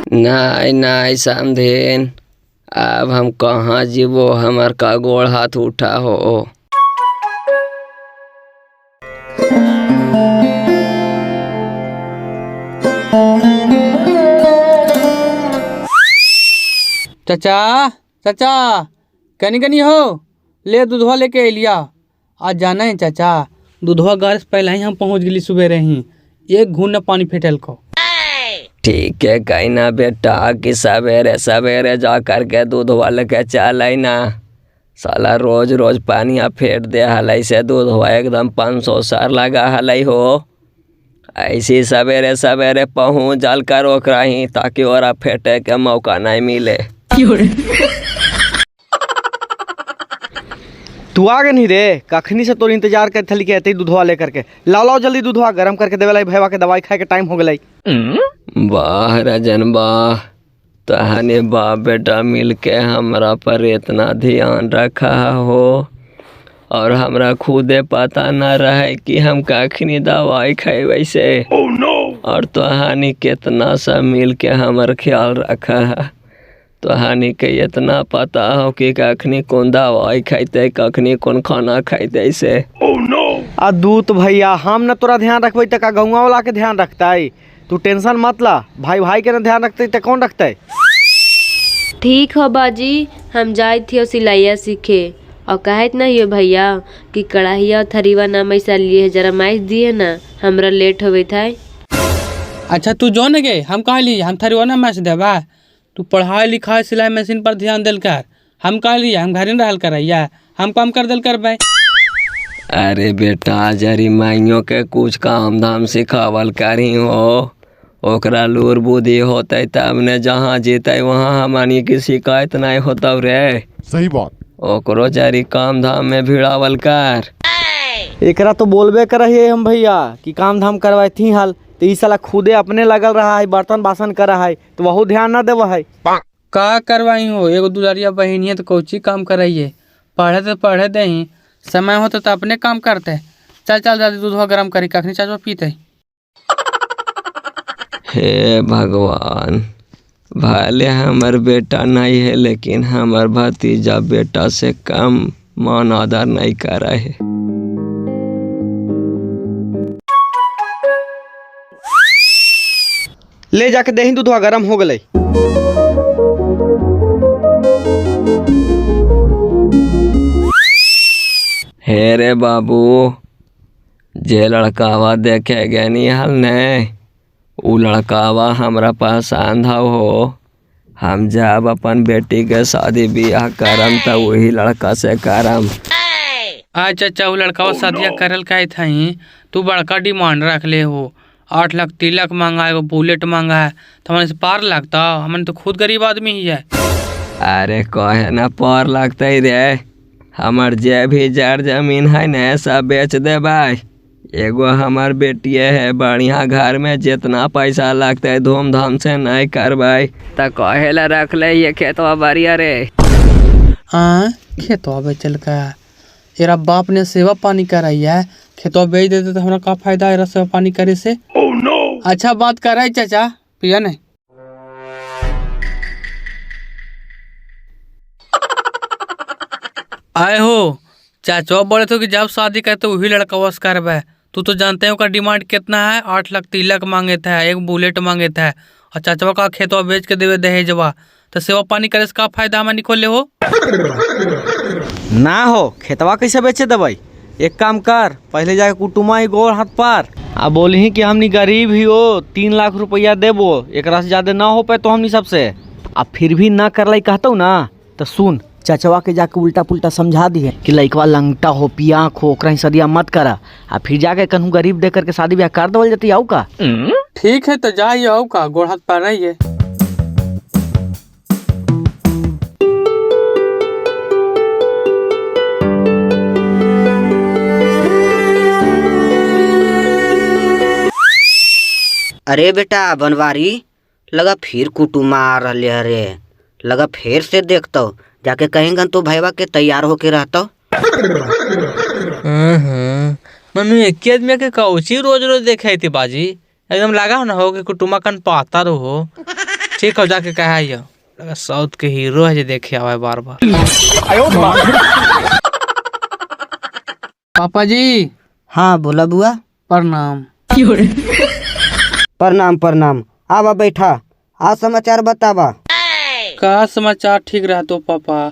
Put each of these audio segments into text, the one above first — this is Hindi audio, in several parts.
नहीं नहीं समधेन, अब हम कहाँ जीवो, हमार का गोड़ हाथ उठा हो। चाचा चाचा कनी कनी हो, ले दूधवा लेके अलिया। आज जाना है चाचा, दूधवा गार से पहले ही हम पहुँच गली सुबह ही, एक घून न पानी फेटल को। ठीक है कहीं ना बेटा कि सवेरे सवेरे जा करके दूधवा लेके चल ना। साला रोज रोज पानिया फेट दे हलाई से दूधवा एकदम 500 सार लगा हलाई हो। ऐसी सवेरे सवेरे पहुँच जल कर ओकरा ही, ताकि ओरा फेटे के मौका नहीं मिले। तू आ गए नहीं रे, कखनी से तोर इंतजार कर थली के अते दूधवा लेकर के। लाओ लाओ जल्दी दूधवा गरम करके देवे लाई, भैया के दवाई खाए के टाइम हो गई। वाह राजन वाह, तहने बाप बेटा मिल के हमरा पर इतना ध्यान रखा हो, और हमरा खुदे पता न रहे कि हम कखनी दवाई खाए वैसे। और तहानी कितना सा मिल के हमर ख्याल रखा है। तहानी के इतना पता हो कि कखनी कौन दवाई खाते, कखनी कौन खाना खाते से। आ दूत भैया हम न तोरा ध्यान रखबे त का गौवा वाला के ध्यान रखता है। तू टेंशन मत ला, भाई भाई के न ध्यान रखते त कौन रखता है। ठीक हो बाजी, हम जाए थे सिलाइया सीखे, और कहत नहीं हो भैया कि कढ़ाइया और थरीवा ना मैसा लिए जरा माइस दिए ना, हमरा लेट होवे था। अच्छा तू जो न गे, हम कहा ली हम थरीवा ना मैच देवा। तू पढ़ाई लिखाई सिलाई मशीन पर ध्यान दिल कर, हम कहा लिया हम घर रहल करैया, हम काम कर दिल कर भाई। अरे बेटा जरी माइयों के कुछ काम धाम सिखावल करी हो, ओकरा लूर बुद्धि होते तब ने जहाँ जीते वहाँ हमारी की शिकायत नहीं होता रे। सही बात। ओकरो जरी काम धाम में भिड़ावल कर। एकरा तो बोलबे करहिए हम भैया कि काम धाम करवाई थी हाल, तो ई साला खुदे अपने लगल रहा है, बर्तन बासन कर रहा है, तो वहु ध्यान न देवा है। का करवाई हो, एगो दुलारिया बहनिया तो कोची काम कराइए, पढ़े तो पढ़े दे ही, समय होता तो अपने काम करते। चल चल जल्दी दूधवा गरम करी, कखनी चाचवा पीते। हे भगवान, भले हमर बेटा नहीं है लेकिन हमर भतीजा बेटा से कम मान आदर नहीं कर है। ले जाके दही दूधवा गरम हो गई। हे रे बाबू, जे लड़कावा देखे गनी हल ने, उ लड़कावा हमरा पास आंधा हो। हम जब अपन बेटी के शादी ब्याह करम तो वही लड़का से करम। आज चाचा वो लड़का शादिया करल का थी, तू बड़का डिमांड रख ले हो। 8 लाख तिलक मांगा है, वो बुलेट मांगा है, तो हमारे से पार लगता। हमने तो खुद गरीब आदमी ही है। अरे कहे ना पार लगते रे, हमर जे भी जड़ जमीन है न सब बेच दे भाई। एगो हमार बेटिए है बढ़िया घर में, जितना पैसा लगता है धूमधाम से नहीं करवाई तो कहेला रख ले ये खेतवा बढ़िया रे। हाँ खेतवा बेचल का, तेरा बाप ने सेवा पानी कराई है, खेतवा बेच देते तो हमरा का फायदा है सेवा पानी करे से। अच्छा बात कर रहे चाचा, पिया नहीं। आए हो चाचा बोले तो कि जब शादी करे तो वही लड़का वश करवे। तू तो जानते हो का डिमांड कितना है, 8 लाख तिलक मांगे था, एक बुलेट मांगे था, और चाचा का खेतवा बेच के देवे दहेजवा, तो सेवा पानी करे से का फायदा हमारे निकोले हो। ना हो खेतवा कैसे बेचे दबाई, एक काम कर पहले जाके कुटुमा ही गोर हाथ पार आ बोली कि हमनी गरीब ही हो, 3 लाख रुपया देबो, एक से ज्यादा ना हो पाए तो हमनी सबसे। अब फिर भी ना कर लाई कहता ना, तो सुन चचवा के जाके उल्टा पुल्टा समझा दी है कि लइकवा लंगटा हो, पियाख हो, ओकरा सदिया मत करा, आ फिर जाके कन्हू गरीब देख करके शादी ब्याह कर देवल जाती। आऊ का ठीक है तो जाइए, आऊ का गोड़ हाथ पार रही है। अरे बेटा बनवारी, लगा फिर कुटुमा आ रहे अरे, लगा फिर से देखतो, जाके कहेंगे तो भैया के तैयार होके रहता। मम्मी एक आदमी के कौची रोज रोज देखे थी बाजी, एकदम लगा ना हो कि कुटुमा कन पाता रहो। ठीक हो जाके कहा आइयो लगा साउथ के हीरो है जो देखे आवा है बार बार। पापा जी हाँ बोला बुआ। प्रणाम। प्रणाम प्रणाम। आवा बैठा, आ समाचार बतावा। का समाचार ठीक रहा तो पापा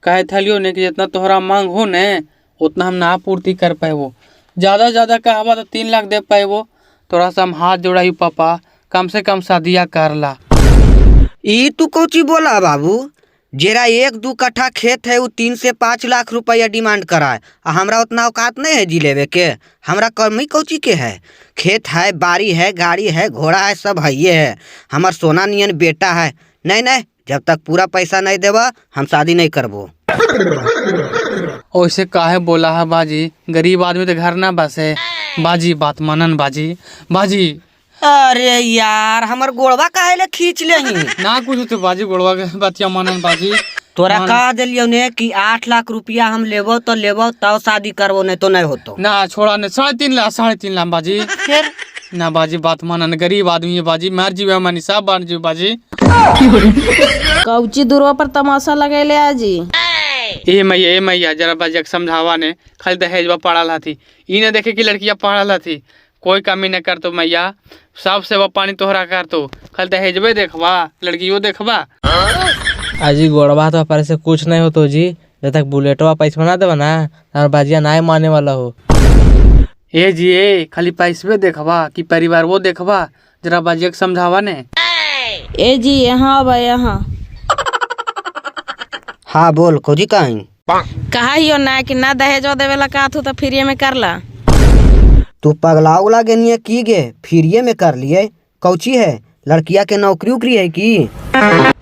कहे थलियो ने कि जितना तोहरा मांग हो ने उतना हम ना पूर्ति कर पाएबो। ज्यादा से ज्यादा कहबा तो 3 लाख दे पाएबो। थोड़ा सा हम हाथ जोड़ाई पापा, कम से कम शादिया कर ला। ई तू कोची बोला बाबू? जेरा 1-2 कट्ठा खेत है वो 3 से 5 लाख रुपया डिमांड करा है। हमरा उतना औकात नहीं है जी लेवे के। हमरा कमी कोची के है? खेत है, बाड़ी है, गाड़ी है, घोड़ा है, सब है ये है। हमार सोना नियन बेटा है। नहीं नहीं, जब तक पूरा पैसा नहीं देवा हम शादी नहीं करबो। ओइसे काहे बोला है बाजी? गरीब आदमी तो घर ना बसे। बाजी बात मानन बाजी। बाजी अरे यार हमर गोड़वा काहे ले खींच लेही? ना कुछ तो बाजी गोड़वा के बतिया मानन बाजी। तोरा कह दिलियो ने कि 8 लाख रुपया हम लेबो तब शादी करबो, नहीं तो नहीं होतो। ना छोड़ा ने 3.5 लाख बाजी। फिर ना बाजी बात मानन, गरीब आदमी है बाजी। मर जीवे मनी सब बन जीव बाजी। कौची दूरवा पर तमाशा लगेले आजी। ए मैया जरा बाजी समझावा ने। खाली दहेजवा पड़ल हथी, ई ने देखे कि लड़कियां पड़ल हथी। कोई कमी न कर तो मैया, सब सेवा पानी तोहरा कर तो। खाली दहेजवे देखवा, लड़कियों देखवा। अजी गोड़वा तो पर से कुछ नहीं हो तो जी, जब तक बुलेटवा पैसा ना देवा ना तार बाजिया ना माने वाला हो। ए जी ए खाली पैसवे देखवा कि परिवार वो देखवा, जरा बाजी समझावा ने। ए जी यहाँ अब यहाँ हाँ बोल खोजी कहीं। कहा ही ना कि ना दहेजवा देवेला का तू तो फ्री में करला। तू पगला उगला गेनिए की गे? फ्रीये में कर लिए? कौची है? लड़किया के नौकरी उकरी है की?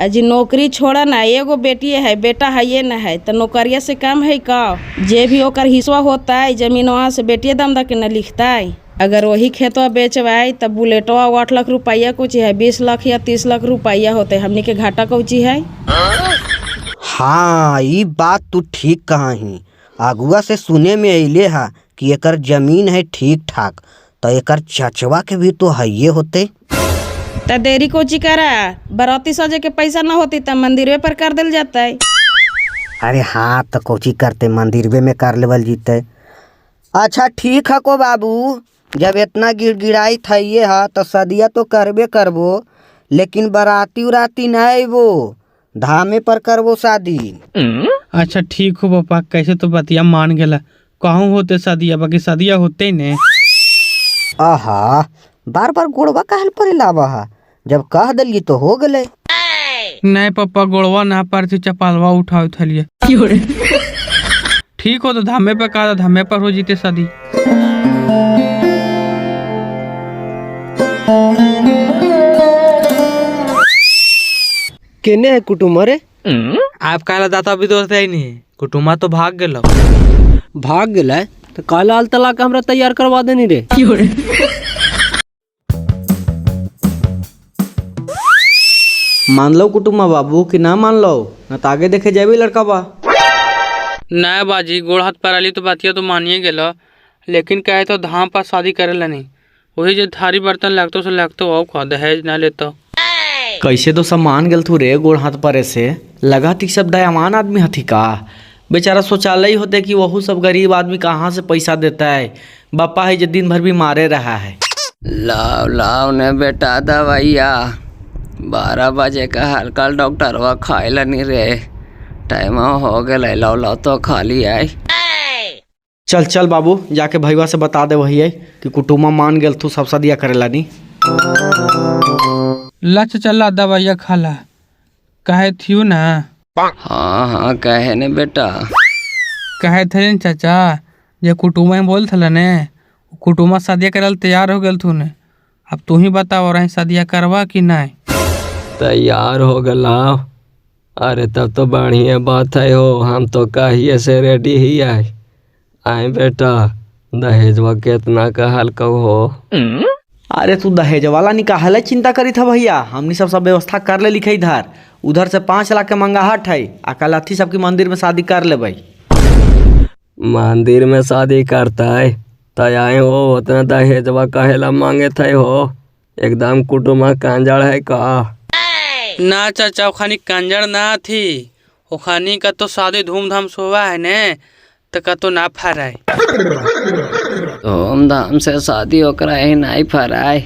अजी नौकरी छोड़ा ना, एगो बेटी है, बेटा है ये न है तो नौकरिया से कम है का? जे भी ओकर हिस्सा होता है जमीन वहाँ से बेटिए दम दे के न लिखता है। अगर वही खेतवा बेचवाए तब बुलेटवा 8 लाख रुपया कुछ है, 20 लाख या 30 लाख रुपया होते। हमने के घाटा कौची है? हाँ ये बात तू ठीक कहा ही। आगुआ से सुने में अले है कि एकर जमीन है ठीक ठाक, तो एकर चचवा के भी तो है ये होते। तो देरी कोची करा? बराती सजे के पैसा न होती तो मंदिरवे पर कर दिल जाता है। अरे हाँ तो कोची करते, मंदिरवे में कर लेवल जीते। अच्छा ठीक है को बाबू, जब इतना गिड़गिड़ाई था ये है तो सदिया तो करबे करबो, लेकिन बराती उराती नहीं वो धामे पर करबो शादी। अच्छा ठीक हो पापा, कैसे तो बतिया मान गेला। कहूँ होते शादिया, बाकी शादिया होते ही ने। आहा बार बार गोड़वा कहल पर लावा है, जब कह दिलिए तो हो गले। नहीं पापा गोड़वा ना पारती, चपालवा उठाओ थलिए। ठीक हो तो धामे पे कहा, धामे पर हो जीते शादी। केने है कुटुम्ब रे? आप कहला दाता भी दोस्त है नहीं, कुटुम्बा तो भाग गेलो। भाग गया तो काला आल तला के हमरा तैयार करवा देनी रे। मान लो कुटुम्बा बाबू कि ना मान लो, न तो आगे देखे जाबे लड़का बा। नया बाजी गोड़ हाथ पर आली तो बातिया तो मानिए गेलो, लेकिन कहे तो धाम पर शादी करेला नहीं। वही जो थारी बर्तन लगतो से लगतो आओ का दहेज ना लेतो। कैसे तो सब मान गल थू रे गोड़ हाथ परे से। लगा थी सब दयामान आदमी हथी का। बेचारा शौचालय होते कि वह सब गरीब आदमी कहाँ से पैसा देता है। बापा है जो दिन भर भी मारे रहा है। लाओ लाओ ने बेटा दवाइया, 12 बजे का हल्का डॉक्टरवा खाइला नहीं रे। टाइम हो गया, लाओ लाओ तो खाली आई। चल चल बाबू जाके भैया से बता दे वही है कि कुटुम्बा मान गल तू सब सदिया करेला नहीं। लच चला दवाइया खाला कहे थियो ना। हाँ हाँ कहे ने बेटा। कहे थे चाचा जे कुटुम्बा में बोल थला ने, कुटुम्बा शादिया करल तैयार हो गल थू ने। अब तू ही बताओ रही शादिया करवा कि नहीं? तैयार हो गला? अरे तब तो बढ़िया बात है हो, हम तो कहिए से रेडी ही आए बेटा। दहेजवा कितना का हल्का हो? अरे तू दहेज वाला निकाले चिंता करी था भैया, हमनी सब व्यवस्था कर ले लिखे इधर। उधर से 5 लाख के मंगाहट है, अकल अथी सबकी मंदिर में शादी कर ले भाई। मंदिर में शादी करता है तो आए हो, उतना दहेजवा कहेला मांगे थे हो? एकदम कुटुम्बा कांजड़ है का। ना चाचा ओखानी कंजर ना थी, ओखानी का तो शादी धूमधाम से हुआ है ने, तो का तो ना फराए। धूमधाम से शादी ओकरा ही नहीं फराय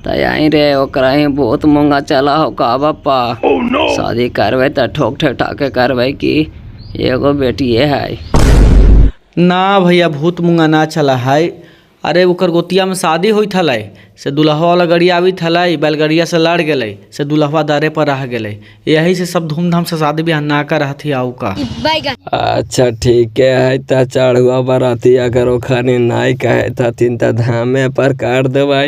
तई रे, ओकरा ही बहुत महंगा चला हो का बापा। शादी करवे तो ठोक ठेठाके करवे कि एगो बेटिए है। ना भैया भूत मुंगा ना चला है। अरे ओकर गोतिया में शादी हुई थलै से दुल्हवा वाला गड़िया आवी थलै, बैलगड़िया से लड़ गए से दुल्हवा दरे पर रह गए। यही से सब धूमधाम से शादी ब्याह ना कर रहती आऊ का। अच्छा ठीक है त चढ़ुआ बराती अगर ओखानी नहीं कहे थथिन त धामे पर कर देबै।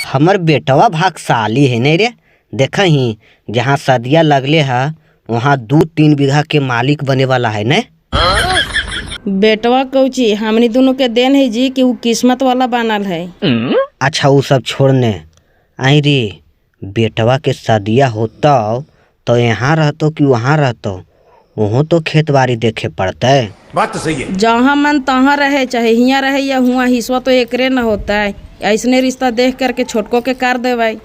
हमर बेटवा भागशाली है नहीं रे, देख ही जहाँ सदिया लगले है वहाँ 2-3 बीघा के मालिक बने वाला है ने। बेटवा कौची हमनी दोनों के देन है जी कि वो किस्मत वाला बनल है। अच्छा वो सब छोड़ने आई रे, बेटवा के सदिया होता तो यहाँ रहतो कि वहाँ रहतो, वहाँ तो खेत बाड़ी देखे पड़ता है। बात तो सही है। जहाँ मन तहाँ रहे, चाहे हियाँ रहे या हुआ, हिस्सा तो एकरे न होता है। ऐसने रिश्ता देख करके छोटको के कर दे भाई।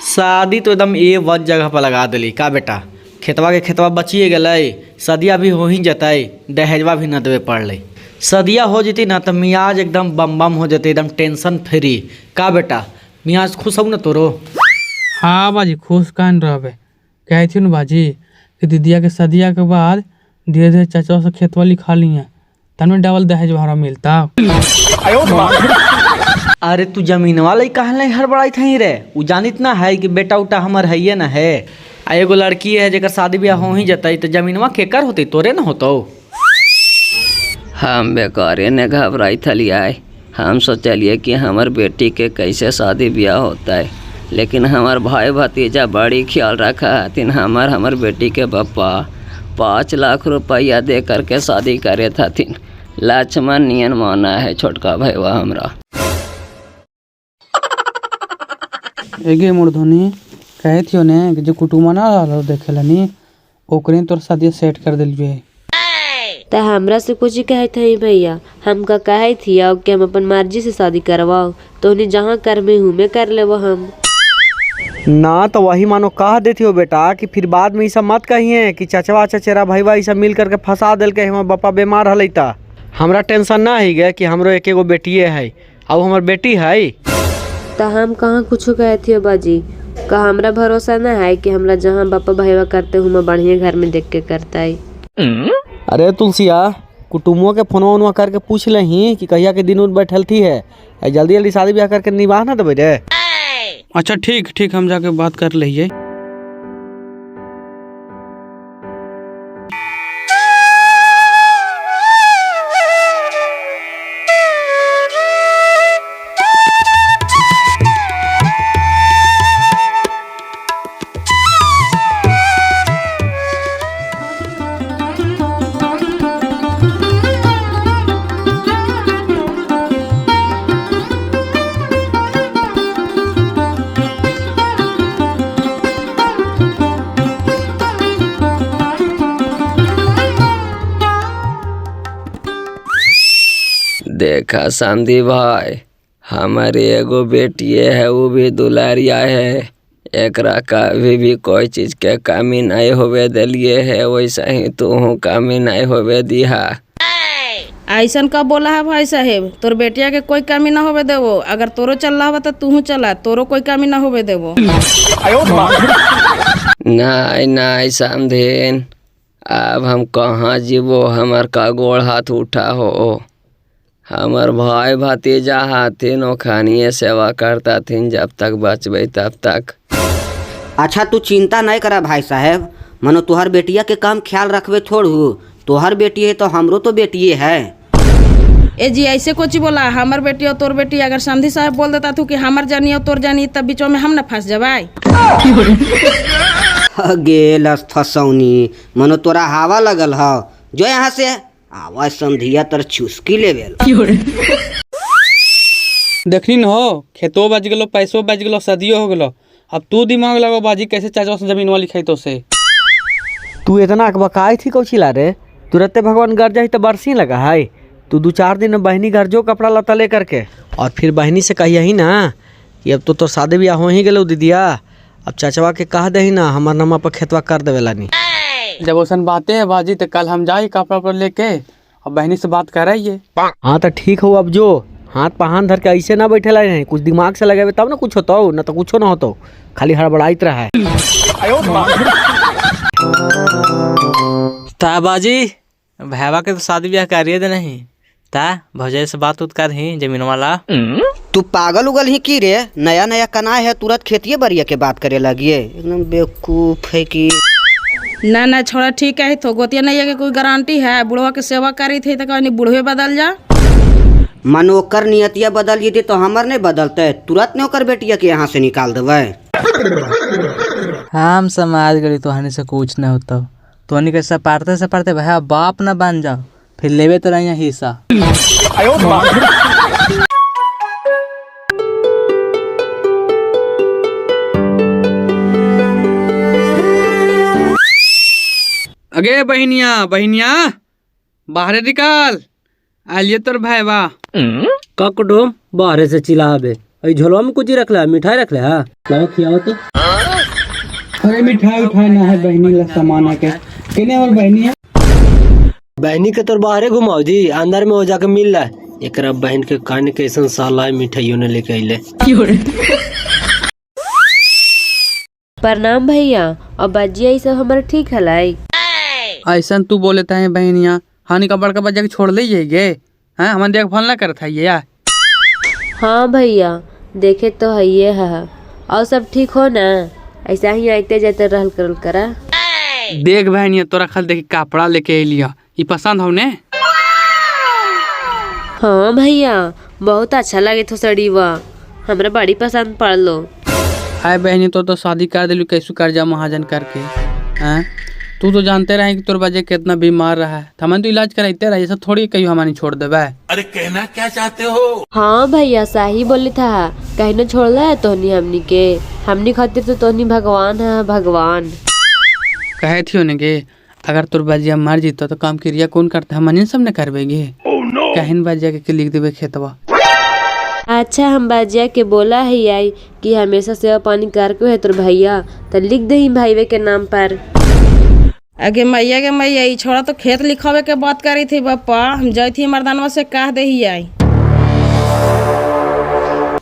शादी तो एकदम ए वक्त जगह पर लगा दिली का बेटा। खेतवा के खेतवा बचिए गए, सदिया भी हो ही जतई, दहेजवा भी न देवे पड़ले। सदिया हो जती ना तो मियाज एकदम बम बम हो जते, एकदम टेंशन फ्री का बेटा। मियाज खुश हो न तोरो। हाँ बाजी खुश कान रहबे, कहे थी न बाजी कि दीदिया के सदिया के बाद धीरे धीरे चाचा से खेतवा लिखा लिए, तन में डबल दहेज भाड़ा मिलता। अरे तू जमीन वाला ही कहल नहीं हड़बड़ाई थी रे। उ जानित ना है कि बेटा उटा हमर है न है। आ एगो लड़की है जेकर शादी ब्याह हो ही जतई तो जमीनवा केकर होती, तोरे न होतो। हम बेकारे ने घबराई थलियाए। हम सोचलिए कि हमार बेटी के कैसे शादी ब्याह होता है, लेकिन हमार भाई भतीजा बड़ी ख्याल रखा हथिन। हमार बेटी के पप्पा 5 लाख रुपया दे करके शादी करे थथिन। लक्ष्मण नियन माना है छोटका भैया हमरा। एगे मूर्धनी कहे थियो ने कि जो कुटुम्ब ना रहो देखेला नी, ओकरे तोर शादी सेट कर दिलबे। तो हमरा से कुछ ही कहे थे भैया, हम का कहे थी कि हम अपन मर्जी से शादी करवाओ, तो उन्हें जहाँ कर में हूँ मैं कर ले वो हम ना। तो वही मानो कह देती हो बेटा कि फिर बाद में ये सब मत कहिए कि चचवा चचेरा भैया ये सब मिल करके फंसा दिल के हमार बापा बीमार हल। हमरा टेंशन ना ही गए कि हमरो एक एगो बेटिए है और हमार बेटी है। तो हम कहाँ कुछ कहे थे बाजी, का हमरा भरोसा ना है कि हमरा जहाँ बापा भैया करते हूँ मैं बढ़िया घर में देख के करता है। अरे तुलसिया कुटुम्बों के फोनवा उनवा करके पूछ लही कि कहिया के दिन उन बैठल थी है, जल्दी जल्दी शादी ब्याह करके निभाह ना देबे रे। अच्छा ठीक ठीक, हम जाके बात कर लिये। देखा समधी भाई, हमारी एगो बेटिए है, वो भी दुलारिया है। एकरा कभी भी कोई चीज के कमी नहीं होवे दिलिए है, वैसा ही तू कमी नहीं होवे दिहा। ऐसन का बोला है भाई साहेब, तोर बेटिया के कोई कमी ना होवे देवो। अगर तोरो चल रहा बा तो तू चला, तोरो कोई कमी ना होवे देवो। नहीं नहीं समधीन, अब हम कहाँ जीवो, हमार का गोड़ हाथ उठा हो। हमार भाई भतीजा हाथिन, ओखानिए सेवा करता थिन जब तक बचबे तब तक। अच्छा तू चिंता नहीं करा भाई साहब, मनो तुहार बेटिया के काम ख्याल रखबे छोड़ू। तुहार बेटी है तो हमरो तो बेटिए है। ए जी ऐसे कुछ बोला, हमार बेटी और तोर बेटी अगर समधी साहब बोल देता तू कि हमार जानी और तोर जानी, तब बीचों में हम न फंस जबाई। गेलस फसौनी, मनो तोरा हवा लगल हो, जो यहाँ से आवाज समधिया तर चुस्की लेवेल। देखनी न हो, खेतो बच गलो, पैसो बच गलो, सदियो हो गलो। अब तू दिमाग लगो बाजी कैसे चाचा से जमीन वाली खाई तो से। तू इतना बकाई थी कौची ला रे, तुरंते भगवान गर जाही तो बरसी लगा है। तू 2-4 दिन में बहनी घर जो कपड़ा लता ले करके, और फिर बहनी से कहिए ही ना कि अब तो तोर शादी ब्याह हो ही गेलो दीदिया, अब चाचवा के कह दे ही ना हमार नामा पर खेतवा कर देवेला नी। जब ओसन बातें है बाजी तो कल हम जाए कपड़ा उपड़ा लेके और बहनी से बात कर रही है। हाँ तो ठीक हो, अब जो हाथ पर हाथ धर के ऐसे ना बैठे नहीं, कुछ दिमाग से लगावे तब ना कुछ होता, ना तो कुछ ना होता, खाली हड़बड़ाइत रहा है। ता बाजी भैया के तो शादी ब्याह करिए दे नहीं, ता भौजाई से बात उत कर ही जमीन वाला। तू पागल उगल ही की रे, नया नया कनाए है तुरंत खेतिए बरिया के बात करे लगिए, एकदम बेवकूफ है कि। ना ना छोड़ा ठीक है, तो गोतिया नहीं है कि कोई गारंटी है, बुढ़वा के सेवा करी थी तो कहनी बुढ़वे बदल जा। मनोकर नियतिया बदल ये तो हमर नहीं बदलते, तुरंत ने ओकर बेटिया के यहाँ से निकाल देवे। हम समाज गरी तोहनी से कुछ नहीं होता, तोहनी के सपारते भैया बाप न बन जाओ, फिर लेवे तो नहीं हिस्सा। अगे बहनिया बहनिया बाहरे निकाल, आलिए तोर भाई बा। ककडोम बाहर से चिल्लाबे, अई झोलवा में कुछ रख ले, मिठाई रख ले। हां क्या खियाओ तो? अरे मिठाई उठाई ना है बहनी ला सामान के केने और बहनी है। बहनी के तोर बाहरे घुमाओ जी, अंदर में हो जाके मिल रहा है। एकरा बहन के कान के ऐसा साला मिठाइयों ने लेके आइले। प्रणाम भैया, और बाजिया ई सब हमारे ठीक हलाई। ऐसा तू बोले है बहनिया, हानि का बड़का बच्चा के छोड़ ले गे हैं, हमारे देखभाल ना करता है ये। हाँ भैया देखे तो है ये है, और सब ठीक हो ना, ऐसा ही आते जाते रहल करल करा। देख बहनिया तोरा खल देखी कपड़ा लेके लिया, ये पसंद हो ने? हाँ भैया बहुत अच्छा लगे तो सड़ीवा, हमरा बड़ी पसंद पड़ लो। हाय बहनी तो शादी कर दिलू कैसू कर्जा महाजन करके हैं, तू तो जानते रहे कि तोर बजे कितना बीमार रहा है, हमें तो इलाज कराते रहे, ऐसा थोड़ी कहीं हमारी छोड़ देवे। अरे कहना क्या चाहते हो? हाँ भैया सही बोली था, कहीं न छोड़ है तोहनी हमनी के, हमनी खातिर तो तोहनी भगवान है भगवान। कहे थी उन्हें गे अगर तोर बजिया मर जीतो तो काम क्रिया कौन करता है, हमने सब न करवेगे। कहन बजिया के लिख देवे खेतवा। अच्छा हम बाजिया के बोला है आई कि हमेशा सेवा पानी करके है तोर भैया, तो लिख दे भाईवे के नाम पर। आगे मैया के मैया ई छोड़ा तो खेत लिखावे के बात करी थी पापा, हम जाई थी मर्दानवा से कह दे ही आई।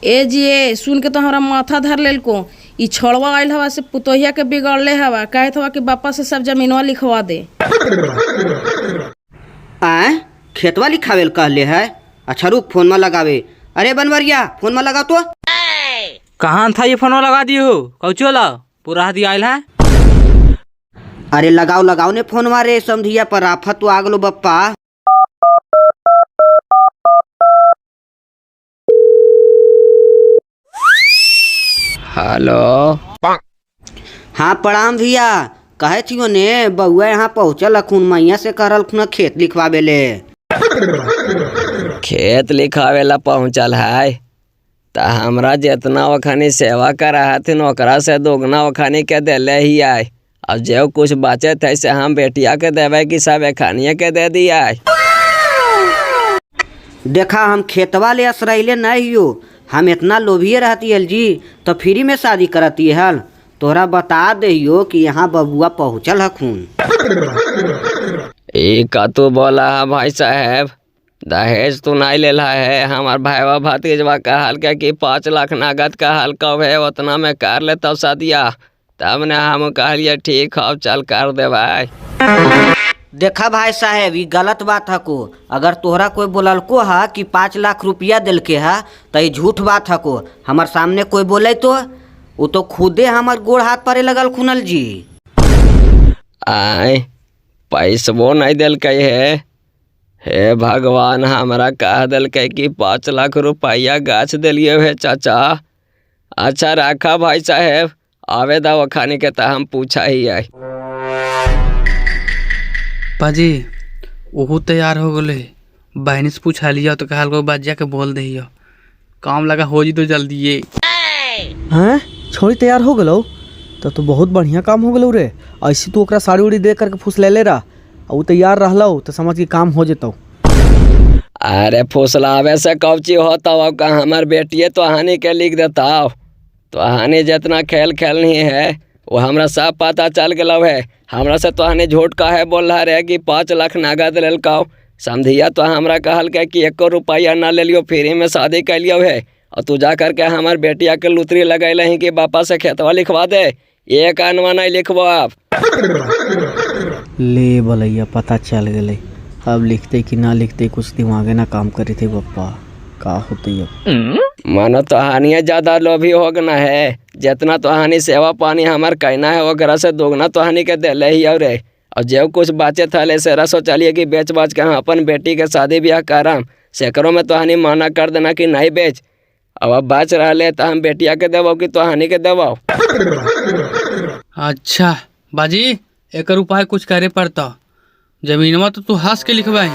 ए जी ए सुन के तो हमारा माथा धर लेल को, ई छोड़वा आयल हवा से पुतोहिया के बिगड़ले हवा, कहे हवा कि पापा से सब जमीनवा लिखवा दे। आए खेतवा लिखावेल कहले है, अच्छा रुक फोन में लगावे। अरे बनवरिया फोन में लगा तो। कहाँ था ये फोन लगा दियो कौचो ला पूरा हाथी आयल है। अरे लगाओ लगाओ ने फोन मारे समधिया पर आफत तो आगलो बप्पा। हेलो। हाँ प्रणाम भैया, कहे थी ने बउआ यहाँ पहुँचल अखुन, मैया से करल खुना खेत लिखवावे ले। खेत लिखावेला पहुँचल है तो हमरा जितना वखानी सेवा करा हथिन ओकरा से दोगुना वखानी के देले ही आए, अब जो कुछ बचे थे से हम बेटिया के देवे कि सब एखानिया के दे दिया। देखा हम खेतवा ले असरैले नहीं हो, हम इतना लोभिए रहती है जी तो फ्री में शादी करती है, तोरा बता दहियो कि यहाँ बबुआ पहुँचल हखून। का तू बोला है भाई साहब, दहेज तू नहीं लेला है, हमार भाईवा भतीजवा कहल के कि 5 लाख नगद कहल कब है उतना में कर ले तब सदिया, तब ने हम कहलिए ठीक है चल कर दे भाई। देखा भाई साहब ये गलत बात है को, अगर तोहरा कोई बोलल को है कि 5 लाख रुपया दिल के है तो ये झूठ बात है को, हमार सामने कोई बोले तो वो तो खुदे हमार गोड़ हाथ परे लगल खुनल जी। आए पैसबो नहीं दिल के है, हे भगवान हमरा कह दिल के कि 5 लाख रुपया गाछ दिलिए है चाचा। अच्छा रखा भाई साहब, आवे दवा खाने के तो हम पूछा ही है। पाजी ओहू तैयार हो गले, बहनी से पूछा लिया तो कहल को बाजिया के बोल दहियो, काम लगा हो जी तो जल्दी ये। हैं छोड़ी तैयार हो गलो तो बहुत बढ़िया काम हो गलो रे, ऐसी तू ओकरा साड़ी उड़ी दे करके फुस ले रहा, और तैयार रहलो तो समझ के काम हो जेतो। अरे फुसलावे से कौची होता हो का हमार बेटिए तो हानि के लिख देता हो। तो हानि जितना खेल खेलनी है वो हमरा सब पता चल गया है। हमरा से तो हानि झूठ का है बोल रहा है कि 5 लाख नगद लेल का समझिया। तो हमरा कहल के कि 1 रुपया ना ले लियो, फ्री में शादी कर लियो है। और तू जा करके हमार बेटिया के लुतरी लगैले ही कि पापा से खेतवा लिखवा दे, एक अनवा नहीं लिखबो आप। ले भलैया पता चल गए। अब लिखते कि ना लिखते कुछ दिमागे ना काम करे थे पप्पा, का होते अब। मानो तो हानि ज्यादा लोभी हो गना है। जितना तो हानि सेवा पानी हमार कहना है वगैरह से दोगुना तो हानि के दे ही और जो कुछ बाचे था से रसो चलिए कि बेच बाच के हम अपन बेटी के शादी ब्याह कराम। सैकड़ों में तो हानि माना कर देना कि नहीं बेच। अब बच रहा तो हम बेटिया के देवो कि तो हानि के देवो। अच्छा बाजी, एक उपाय कुछ करे पड़ता। जमीनवा तो तू हंस के लिखवाही,